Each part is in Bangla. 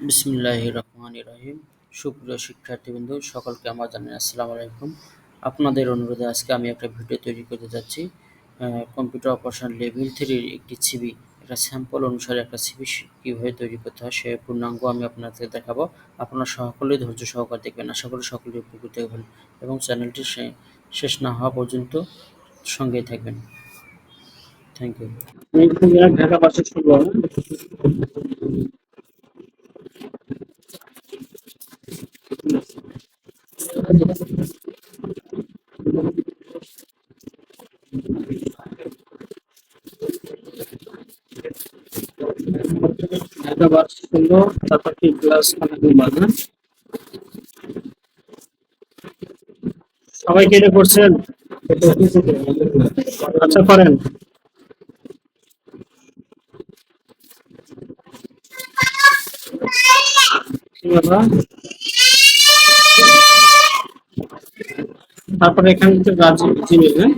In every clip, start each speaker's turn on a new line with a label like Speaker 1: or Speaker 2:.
Speaker 1: বিসমিল্লাহির রহমানির রহিম। সুপ্রিয় শিক্ষার্থীবৃন্দ, সকলকে আমার জানাই আসসালামু আলাইকুম। আপনাদের অনুরোধে আজকে আমি একটা ভিডিও তৈরি করতে যাচ্ছি। কম্পিউটার অপারেশন লেভেল 3-র একটি সিভি, একটা স্যাম্পল অনুসারে একটা সিভি কীভাবে তৈরি করতে হয় সে পূর্ণাঙ্গ আমি আপনাদের দেখাবো। আপনারা সকলেই ধৈর্য সহকারে দেখবেন, আশা করি সকলেই উপকৃত হবেন এবং চ্যানেলটি শেষ না হওয়া পর্যন্ত সঙ্গেই থাকবেন। Thank you. ঢাকা পাশে শুরু ঢাকা শুরু, তারপর কি ক্লাস মানে সবাই কি এটা করছেন? আচ্ছা, করেন। তারপরে এখানে রাজি জিমেল, হ্যাঁ,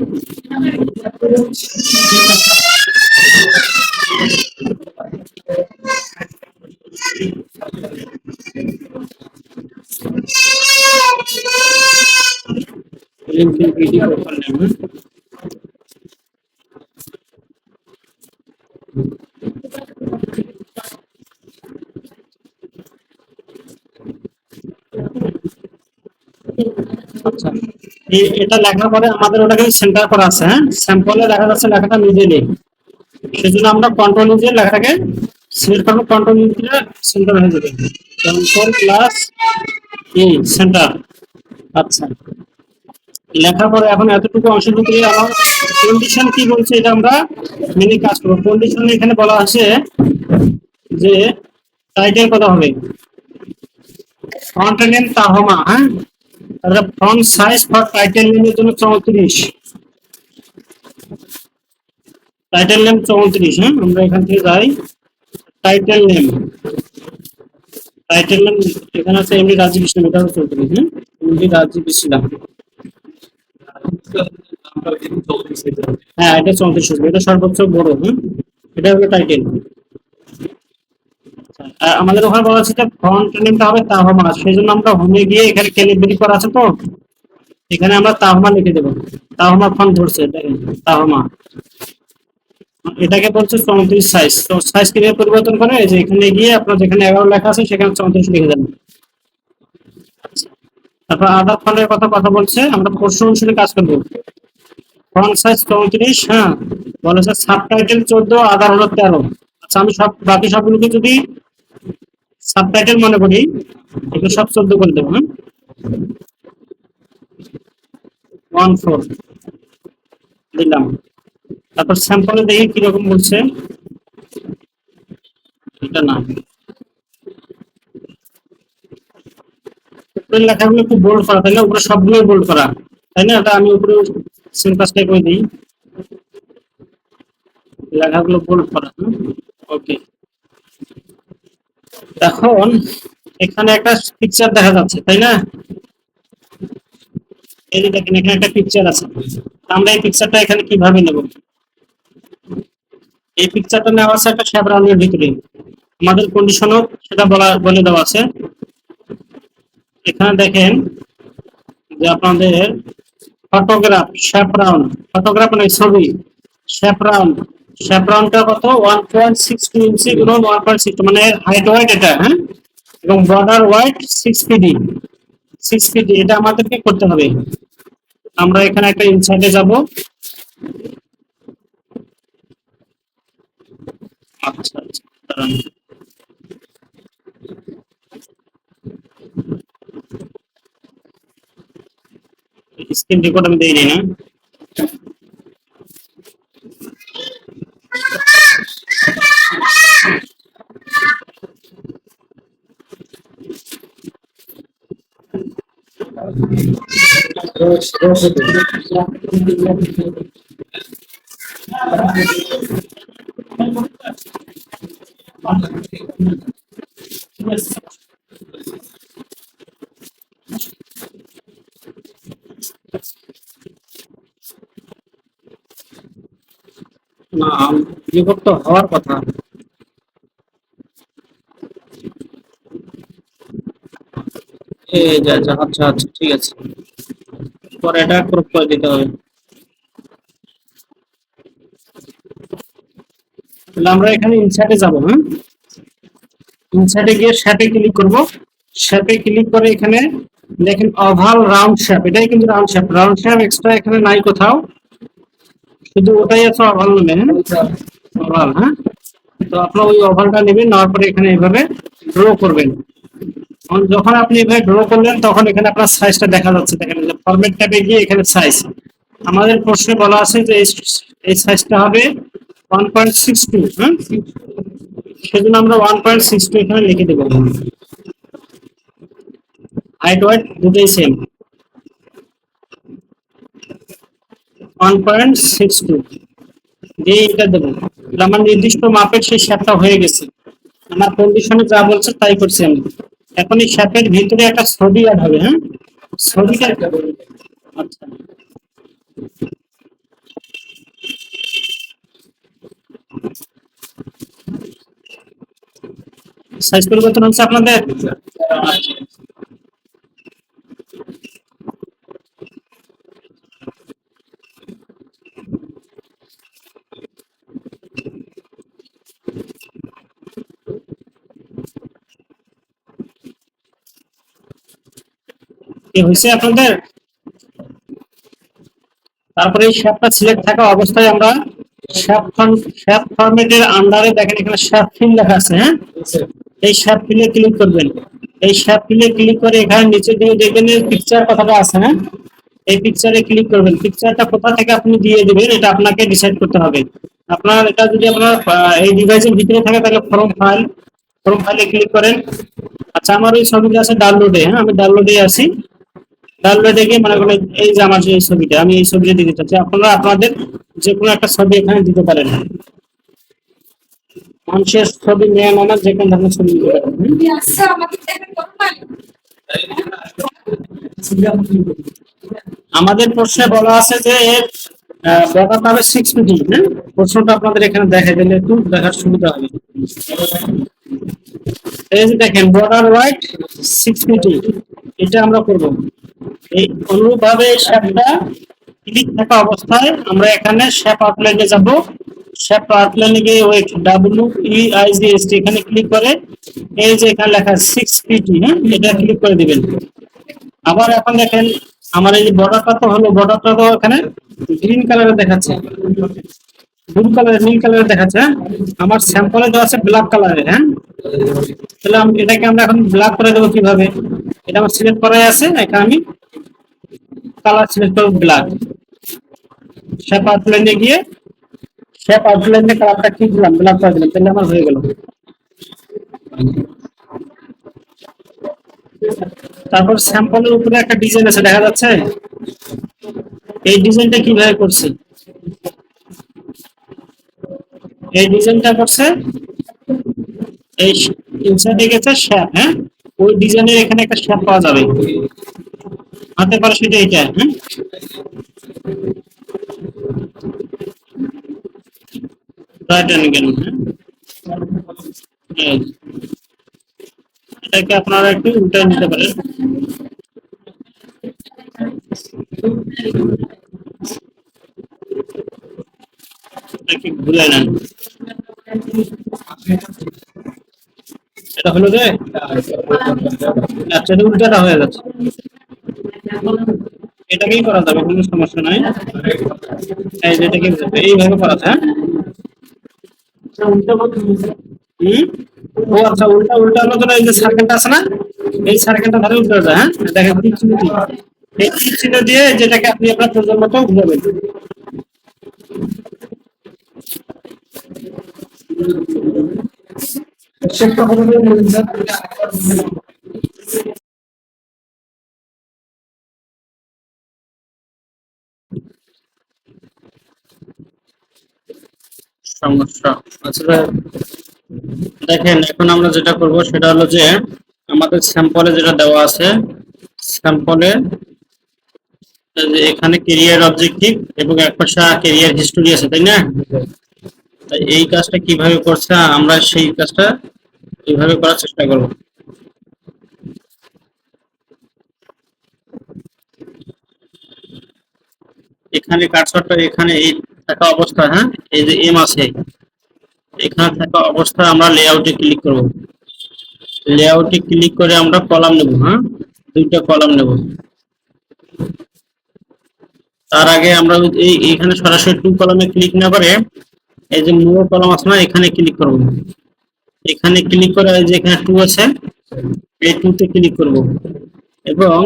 Speaker 1: লিঙ্কডিন ভিডিও প্রোফাইল নেম। আচ্ছা, এটা লেখার পরে আমাদের ওটাকে সেন্টার করা আছে, হ্যাঁ, স্যাম্পলে দেখা যাচ্ছে লেখাটা নিজে নেই, সেজন্য আমরা কন্ট্রোল দিয়ে লেখাটাকে সিলেক্ট করবো, কন্ট্রোল দিয়ে সেন্টার হয়ে যাবে। Control plus E centre. আচ্ছা, লেখার পরে এখন এতটুকু অংশ ঢুকে আমার কন্ডিশন কি বলছে এটা আমরা মেনে কাজ করবো। কন্ডিশন এখানে বলা আছে যে টাইটেল কত হবে, ফন্ট নেম তাহমা, হ্যাঁ, তাহলে ফন্ট সাইজ ফর টাইটেল নেমের জন্য 34, টাইটেল নেম 34, হ্যাঁ, আমরা এখান থেকে যাই টাইটেল নেম, টাইটেল নেম এখানে আছে এমডি রাজীব ইসলাম, এটা হচ্ছে 34, হ্যাঁ, এমডি রাজীব ইসলাম, হ্যাঁ, এটা 34 হবে, এটা সর্বোচ্চ বড়, হ্যাঁ, এটা হলো টাইটেল। আমাদের ওখানে বলা আছে যে ফন্ট নেমটা হবে তাহমা, সেই জন্য আমরা হোমে গিয়ে এখানে ক্যালিব্রেট করা আছে, তো এখানে আমরা তাহমা লিখে দেবো। তাহমা ফন্ট ধরছে, দেখেন তাহমা, এটাকে বলছে 34 সাইজ। তো সাইজ কিভাবে পরিবর্তন করে, যে এখানে গিয়ে আপনার যেখানে 11 লেখা আছে সেখানে 34 লিখে দেবেন। তারপর আদার ফন্টের কথা বলছে, আমরা প্রশ্ন অনুসারে কাজ করবো। ফন্ট সাইজ 34, হ্যাঁ, বলেছে সাবটাইটেল 14, আদার হলো 13। আচ্ছা, আমি সব বাকি সবগুলোকে যদি সাবটাইটেল মনে করি, এগুলো সব 14 করে দেবো, হ্যাঁ, 14 দিলাম। তারপর স্যাম্পলে দেখি কিরকম বলছে, এটা না, উপরের লেখাগুলো একটু বোল্ড করা, তাই না, উপরে সবগুলোই বোল্ড করা, তাই না, এটা আমি উপরে সেম কাজটাই করে দিই, লেখাগুলো বোল্ড করা, ওকে। এখন এখানে একটা পিকচার দেখা যাচ্ছে, তাই না, এই যে দেখেন এখানে একটা পিকচার আছে, আমরা এই পিকচারটা এখানে কিভাবে নেব? এই পিকচারটা নেওয়া আছে একটা শ্যাবরাউনের ভিতরে, আমাদের কন্ডিশনও সেটা বলে দেওয়া আছে। এখানে দেখেন যে আপনাদের ফটোগ্রাফ শ্যাপরাউন, ফটোগ্রাফ মানে ছবি, শ্যাপরাউন, শ্যাপরাউনটা কত 1.62 ইঞ্চি গুণন 1.6, মানে হাইট ওয়াইড এটা, হ্যাঁ, এবং বর্ডার ওয়াইড 6 পিডি, 6 পিডি, এটা আমাদেরকে করতে হবে। আমরা এখানে একটা ইনসার্টে যাব। আচ্ছা আচ্ছা, দাঁড়ান। স্ক্রিন রেকর্ড আমি দেইনি না, না, রেকর্ড তো হওয়ার কথা। এই যে আচ্ছা আচ্ছা আচ্ছা, ঠিক আছে। পরে এটা ক্রপ করে দিতে হবে। তাহলে আমরা এখানে ইনসার্টে যাব, হ্যাঁ। ইনসার্টে গিয়ে শেপে ক্লিক করব। শেপে ক্লিক করে এখানে দেখেন ওভাল রাউন্ড শেপ, এটাই কিন্তু round shape. Round shape extra এখানে নাই কোথাও, শুধু ওটাই আছে ওভাল নামে, হ্যাঁ। ওভাল, হ্যাঁ। তো আপনার ওই ওভালটা নেবেন, নেওয়ার পরে এখানে এইভাবে ড্র করবেন। যখন আপনি এভাবে ড্র করলেন তখন এখানে আপনার সাইজটা দেখা যাচ্ছে। দেখেন যে ফরম্যাট ট্যাবে গিয়ে এখানে সাইজ, আমাদের প্রশ্নে বলা আছে যে এই সাইজটা হবে 1.62, হ্যাঁ। সেজন্য আমরা 1.62 এখানে লিখে দেবো। হাইট ওয়েট দুটোই সেম, 1.62 দিয়ে এটা দেবো। আমার নির্দিষ্ট মাপের সেই শেপটা হয়ে গেছে, আমার কন্ডিশনে যা বলছে তাই করছি আমি। এখন এই শেপের ভিতরে একটা ছবি অ্যাড হবে, হ্যাঁ। ছবিটা আচ্ছা, সাইজ পরিবর্তন হচ্ছে আপনাদের। আচ্ছা, কি হয়েছে আপনাদের? তারপরে এই শেপটা সিলেক্ট থাকা অবস্থায় আমরা শেপ ফরম্যাটের আন্ডারে দেখেন এখানে শেপ ফিল লেখা আছে, হ্যাঁ। এই শেপ ফিলে ক্লিক করবেন। এই শেপ ফিলে ক্লিক করে এখানে নিচে দিয়ে দেখবেন পিকচার কথাটা আছে, হ্যাঁ। এই পিকচারে ক্লিক করবেন। পিকচারটা কোথা থেকে আপনি দিয়ে দিবেন এটা আপনাকে ডিসাইড করতে হবে। আপনার এটা যদি আপনার এই ডিভাইসের ভিতরে থাকে তাহলে ফর্ম ফাইলে ক্লিক করেন। আচ্ছা, আমার ওই ছবিটা আছে ডাউনলোডে, হ্যাঁ। আমি ডাউনলোডে আছি। ডাউনলোডে গিয়ে মনে করেন এই যে আমার যে ছবিটা, আমি এই ছবিটা দিতে চাচ্ছি। আপনারা আপনাদের যে কোনো একটা ছবি এখানে দিতে পারেন, মানুষের ছবি, মেয়ে নানা যে কোনো ধরনের ছবি দিতে পারেন। আমাদের প্রশ্নে বলা আছে যে এর বর্ডারটা হবে 6 ফিট, হ্যাঁ। প্রশ্নটা আপনাদের এখানে দেখা গেলে একটু দেখার সুবিধা হবে। এই যে দেখেন বর্ডার ওয়াইড 6 ফিট, এটা আমরা করব। এই অনুরূপভাবে শেপটা ক্লিক থাকা অবস্থায় আমরা এখানে শেপ আউটলাইনে যাব। শেপ আউটলাইনে গিয়ে ওই WEIGST এখানে ক্লিক করে এই যে এখানে লেখা 6 ফিট, হ্যাঁ, এটা ক্লিক করে দিবেন। আবার এখন দেখেন আমার এই বর্ডারটা তো হলো, বর্ডারটা তো এখানে গ্রিন কালারে দেখাচ্ছে, ব্লু কালার, নীল কালারে দেখাচ্ছে, হ্যাঁ। আমার স্যাম্পলে দেওয়া আছে ব্ল্যাক কালারে, হ্যাঁ। তাহলে এটাকে আমরা এখন ব্ল্যাক করে দেবো কিভাবে? এটা আমার সিলেক্ট করাই আছে, এখানে আমি কালার সিলেক্ট করব ব্ল্যাক। শেপ আউটলাইনে গিয়ে শেপ আউটলাইনে কালারটা কি দিলাম, ব্ল্যাক করে দিলাম, তাহলে আমার হয়ে গেল। তারপর স্যাম্পলের উপরে একটা ডিজাইন আছে দেখা যাচ্ছে, এই ডিজাইনটা কিভাবে করছি? এই ডিজাইনটা করছে এই ইনসার্টে গেছে শেপ, হ্যাঁ। ওই ডিজাইনের এখানে একটা শেপ পাওয়া যাবে, হতে পারে সেটা এটা, হ্যাঁ। রাইট অ্যাঙ্গেল, হ্যাঁ। এটাকে আপনারা একটু উল্টায় নিতে পারেন। এটাকে ঘুরে নেন। এটা হলো যে আচ্ছা, এটা উল্টাটা হয়ে যাচ্ছে। এটাকেই করা যাবে, কোনো সমস্যা নাই। এই যে এটাকে এইভাবে করা যায়, হ্যাঁ। হুম। ও আচ্ছা, উল্টা উল্টা হলো তো, এই যে সার্কেলটা আছে না, এই সার্কেলটা ধরে উল্টা যায়, হ্যাঁ। দেখেন তীর চিহ্ন দিয়ে, এই তীর চিহ্ন দিয়ে যেটাকে আপনি আপনার প্রয়োজন মতো ঘুরাবেন। সমস্যা আসলে দেখেন, এখন আমরা যেটা করব সেটা হলো যে আমাদের স্যাম্পলে যেটা দেওয়া আছে, স্যাম্পলে এখানে কেরিয়ার অবজেক্টিভ এবং একপাশে কেরিয়ার হিস্টোরি আছে, তাই না? তাই এই কাজটা কিভাবে করছে আমরা সেই কাজটা এইভাবে করার চেষ্টা করব। এখানে কার্সরটা এখানে এই থাকা অবস্থা, হ্যাঁ, এই যে এম আছে এখানে থাকা অবস্থায় আমরা লেআউটে ক্লিক করব। লেআউটে ক্লিক করে আমরা কলাম নেব, হ্যাঁ, দুইটা কলাম নেব। তার আগে আমরা এইখানে সরাসরি টু কলামে ক্লিক না করে এই যে মোর কলাম আছে না, এখানে ক্লিক করব। এখানে ক্লিক করে এই যে এখানে টু আছে, এই টুতে ক্লিক করব এবং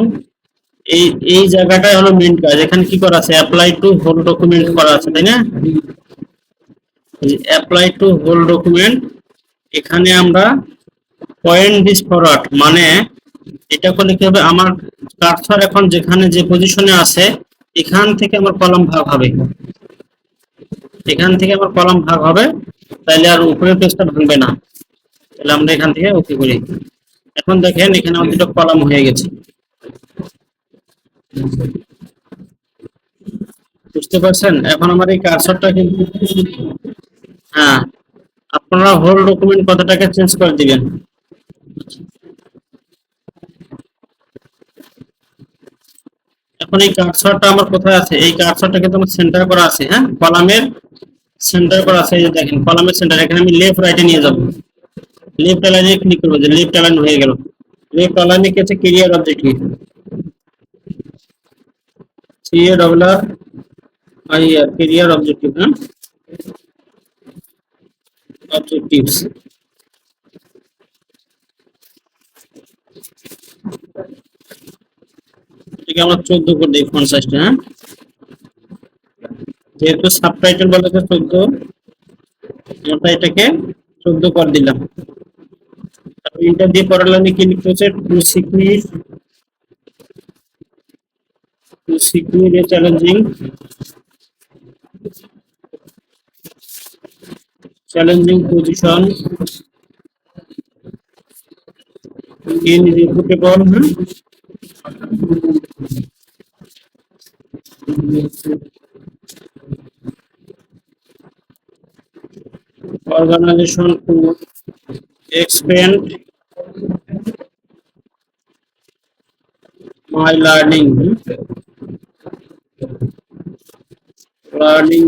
Speaker 1: এই এই জায়গাটাই হলো মেইন কাজ। এখানে কি করা আছে, অ্যাপ্লাই টু হোল ডকুমেন্ট করা আছে, তাই না? অ্যাপ্লাই টু হোল ডকুমেন্ট, এখানে আমরা পয়েন্ট দিস ফরওয়ার্ড, মানে এটা করলে কি হবে, আমার কার্সর এখন যেখানে যে পজিশনে আছে এখান থেকে আমার কলাম ভাগ হবে, এখান থেকে আমার কলাম ভাগ হবে, তাইলে আর উপরের পেজটা ভাঙবে না। তাহলে আমরা এখান থেকে ওকে করি। এখন দেখেন এখানে আমার দুটো কলাম হয়ে গেছে, বুঝতে পারছেন? এখন আমার এই কার্সরটা কিন্তু, হ্যাঁ, আপনারা হোল ডকুমেন্ট কথাটাকে চেঞ্জ করে দিবেন। এখন এই কার্সরটা আমার কোথায় আছে, এই কার্সরটা কিন্তু আমার সেন্টার করা আছে, হ্যাঁ, কলামের সেন্টার করা আছে। এই যে দেখেন কলামের সেন্টার, এখানে আমি লেফট রাইটে নিয়ে যাব, লেফট অ্যালাইনে ক্লিক করবো, যে লেফট অ্যালাইন হয়ে গেল। লেফট অ্যালাইনে কি আছে, career objective, CARR career objective, হ্যাঁ, অবজেক্টিভস। এটাকে আমরা 14 করে দিই ফন্ট সাইজটা, হ্যাঁ, যেহেতু সাবটাইটেল বলা আছে 14, আমরা এটাকে 14 করে দিলাম। ইন্টার দিয়ে পরের লাইনে কি লিখতে হচ্ছে, to secure a challenging position in reputable, organization to expand my learning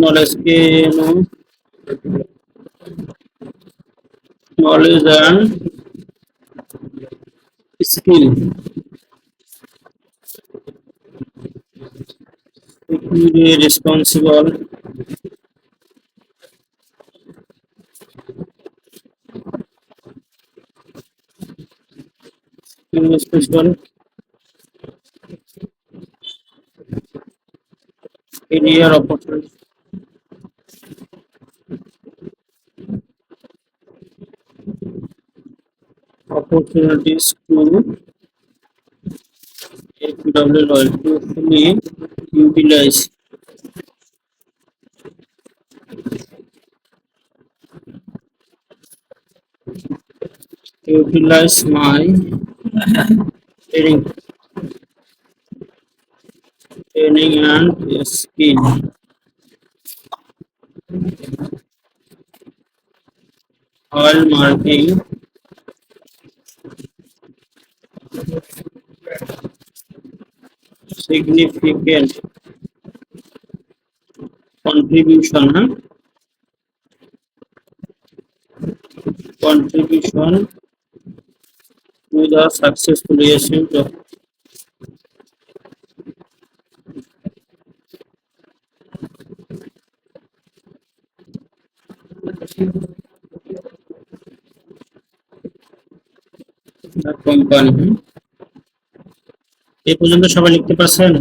Speaker 1: knowledge के knowledge and skill, be responsible special career opportunities to FWL to fully utilize my training and skill while marking significant contribution to the successful achievement of the company। এই পর্যন্ত সবাই লিখতে পারছেন?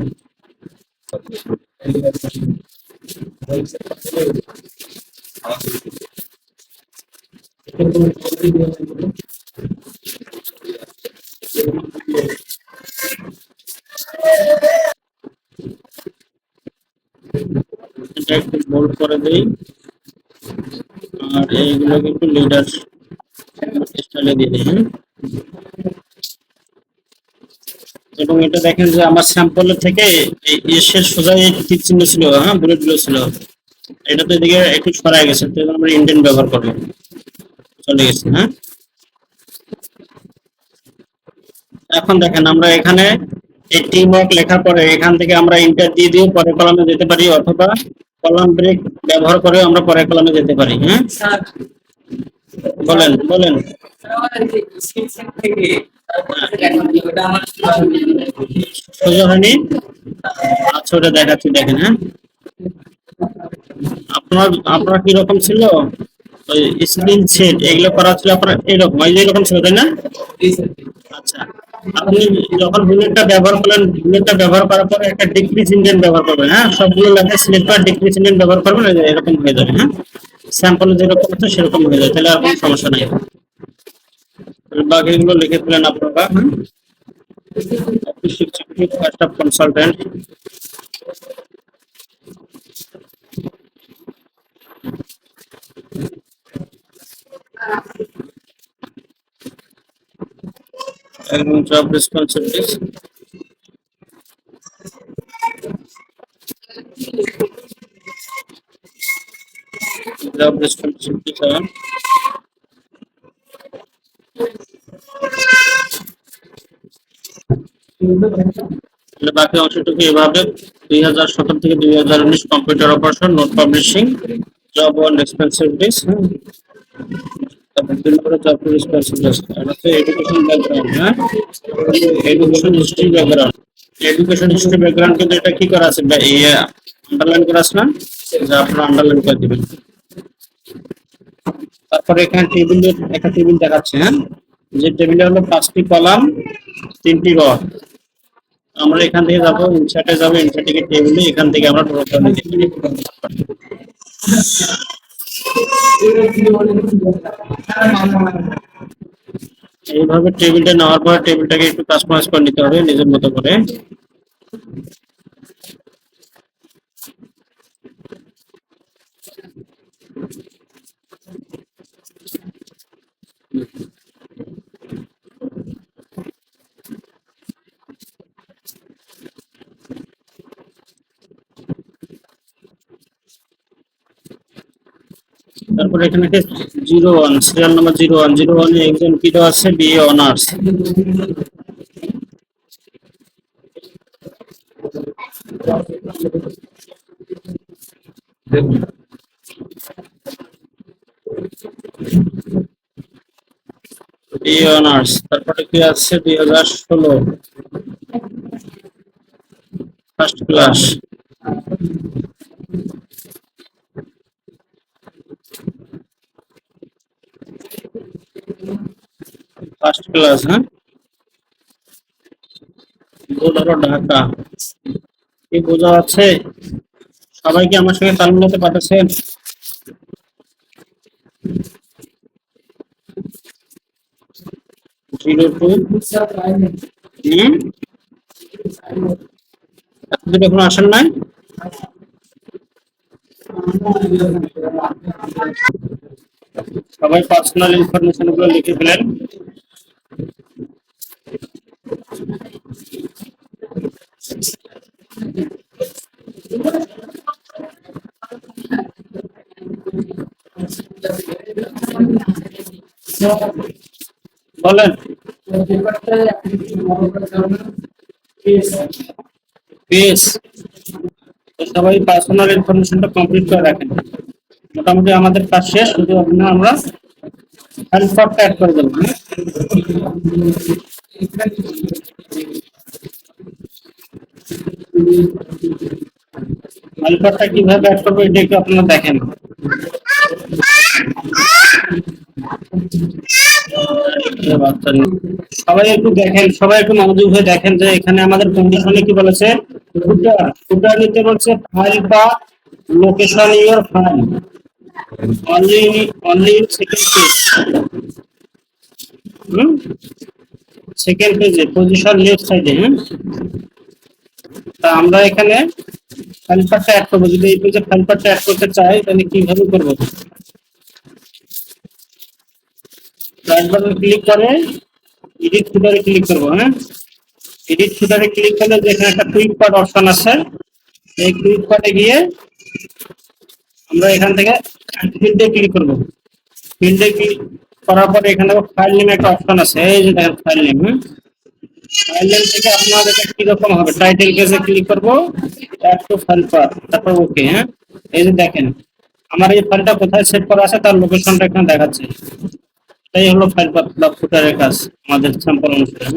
Speaker 1: এটা একটু বোল্ড করে দেই, আর এইগুলো কিন্তু লিডার স্টাইলে দিয়ে দিই, হ্যাঁ। এবং এটা দেখেন যে আমার স্যাম্পলের থেকে এসের সোজা এই টিক চিহ্ন ছিল, হ্যাঁ, বুলেট গুলো ছিল, এটা তো এদিকে একটু সরাই গেছে, তো আমরা ইন্ডেন্ট ব্যবহার করবো, চলে গেছে, হ্যাঁ। এখন দেখেন আমরা এখানে
Speaker 2: এই টিম ওয়ার্ক লেখার পরে এখান থেকে আমরা ইন্টার দিয়ে দিয়ে পরের কলামে যেতে পারি, অথবা কলাম ব্রেক ব্যবহার করে আমরা পরের কলামে যেতে পারি। হ্যাঁ, বলেন বলেন। সোজা হয়নি? আচ্ছা, ওটা দেখাচ্ছি, দেখেন। হ্যাঁ, আপনার আপনার কি রকম ছিল? ওই স্ক্রিন সেট এগুলো করা ছিল আপনার এরকম, এই যে এরকম ছিল, তাই না? আচ্ছা, আপনি যখন বুলেটটা ব্যবহার করলেন, বুলেটটা ব্যবহার করার পরে একটা ডিক্রিজ ইন্ডেন্ট ব্যবহার করবেন। হ্যাঁ, সবগুলো লেখা সিলেক্ট করে ডিক্রিজ ইন্ডেন্ট ব্যবহার করবেন, এই যে এরকম হয়ে যাবে। হ্যাঁ, স্যাম্পলে যেরকম আছে সেরকম হয়ে যাবে, তাহলে আর কোনো সমস্যা নেই। বাকিগুলো লিখে ফেলেন আপনারা। হ্যাঁ, office executive first of consultant. এবং জব রেসপন্সিবিলিটিস। জব রেসপন্সিবিলিটিস আর তাহলে বাকি অংশটুকু এভাবে 2017 থেকে 2019 computer operation, note publishing, job on responsibilities. তারপর 3 নম্বরে জব রেসপন্সিবিলিটিস আর হচ্ছে এডুকেশন ব্যাকগ্রাউন্ড। হ্যাঁ, education history background. Education history background কিন্তু এটা কি করা আছে, আন্ডারলাইন করা আছে না? যা আপনারা আন্ডারলাইন করে দিবেন। তারপরে এখানে টেবিলের একটা টেবিল দেখাচ্ছে। হ্যাঁ, যে টেবিলে হলো 5টি কলাম, 3টি র। আমরা এখান থেকে যাবো ইনসার্টে, যাবো ইনসার্ট থেকে টেবিলে, এখান থেকে আমরা ড্রপ ডাউন দিতে পারি। এইভাবে টেবিলটা নেওয়ার পর টেবিলটাকে একটু কাস্টমাইজ করে নিতে হবে নিজের মতো করে। তারপরে এখানে একটা 01, সিরিয়াল নাম্বার 01, 01 এ একজন কি দেওয়া আছে, বিএ অনার্স। বিএ অনার্স, তারপরে কি আছে 2016 ফার্স্ট ক্লাস। First class. হ্যাঁ, বোর্ড হলো ঢাকা। কি বোঝা যাচ্ছে? সবাই কি আমার সঙ্গে তাল মিলাতে পারতেছেন? 02 এতদূর এখন আসেন নাই? সবাই পার্সোনাল ইনফরমেশন গুলো লিখে ফেলেন। বলেন। বেশ, সবাই পার্সোনাল ইনফরমেশনটা কমপ্লিট করে রাখেন। মোটামুটি আমাদের কাজ শেষ, শুধু আমরা ফাইল ফরটা অ্যাড করে দেবো। ফাইল ফরটা কিভাবে অ্যাড করবো এটা একটু আপনারা দেখেন। সবাই একটু দেখেন, সবাই একটু মনোযোগ হয়ে দেখেন যে এখানে আমাদের কন্ডিশনে কি বলেছে। ফুটার, ফুটার নিতে বলছে ফাইল বা location your file only, only second page. Second পেজে পজিশন লেফট সাইডে। তা আমরা এখানে ফাইল পার্টটা অ্যাড করবো। যদি এই পেজে ফাইল পার্টটা অ্যাড করতে চাই তাহলে কিভাবে করবো? রাইট বাটন ক্লিক করে এডিট ফুটারে ক্লিক করবো। হ্যাঁ, এডিট ফুটারে ক্লিক করলে যেখানে একটা কুইক পার্ট অপশন আছে, এই কুইক পার্টে গিয়ে আমরা এখান থেকে ফিল্ডে ক্লিক করবো। ফিল্ডে ক্লিক করার পরে এখানে ফাইল নেমে একটা অপশন আছে, এই যে দেখেন ফাইল নেম। ফাইল নেম থেকে আপনাদের কি রকম হবে, টাইটেল পেজে ক্লিক করব, অ্যাড টু ফাইল পাথ, তারপর ওকে। হ্যাঁ, এই যে দেখেন আমার এই ফাইলটা কোথায় সেভ করা আছে তার লোকেশনটা এখানে দেখাচ্ছে। এটাই হলো ফাইল পাথ বা ফুটারের কাজ আমাদের স্যাম্পল অনুসারে।